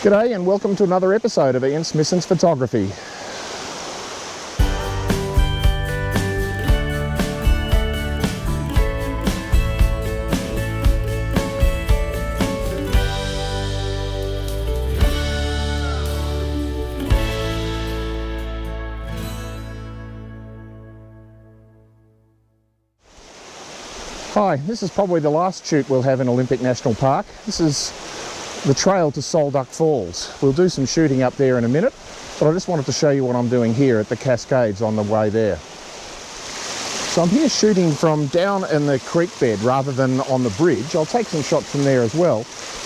G'day and welcome to another episode of Ian Smissen's Photography. Hi, this is probably the last shoot we'll have in Olympic National Park. This is the trail to Solduck Falls. We'll do some shooting up there in a minute, but I just wanted to show you what I'm doing here at the Cascades on the way there. So I'm here shooting from down in the creek bed rather than on the bridge. I'll take some shots from there as well,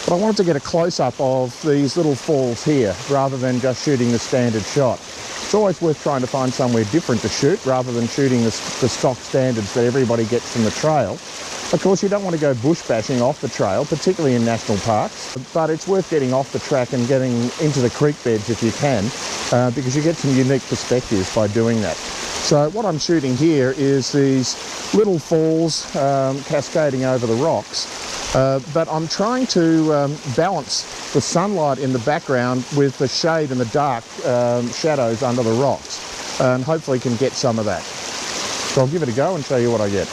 but I wanted to get a close-up of these little falls here rather than just shooting the standard shot. It's always worth trying to find somewhere different to shoot rather than shooting the stock standards that everybody gets from the trail. Of course, you don't want to go bush bashing off the trail, particularly in national parks, but it's worth getting off the track and getting into the creek beds if you can, because you get some unique perspectives by doing that. So what I'm shooting here is these little falls cascading over the rocks, but I'm trying to balance the sunlight in the background with the shade and the dark shadows under the rocks, and hopefully can get some of that. So I'll give it a go and show you what I get.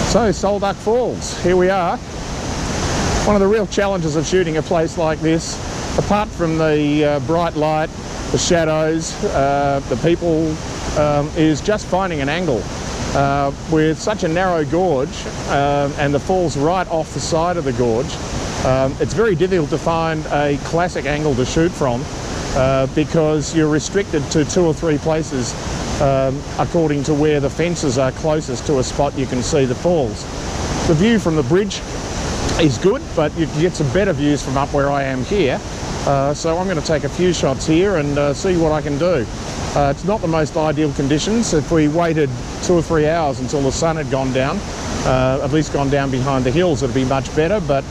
So, Solduck Falls, here we are. One of the real challenges of shooting a place like this, apart from the bright light, the shadows, the people, is just finding an angle. With such a narrow gorge and the falls right off the side of the gorge, it's very difficult to find a classic angle to shoot from because you're restricted to 2 or 3 places according to where the fences are closest to a spot you can see the falls. The view from the bridge is good, but you can get some better views from up where I am here. So I'm going to take a few shots here and see what I can do. It's not the most ideal conditions. If we waited 2 or 3 hours until the sun had gone down, at least gone down behind the hills, it'd be much better. But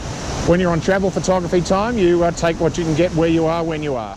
when you're on travel photography time, you take what you can get where you are when you are.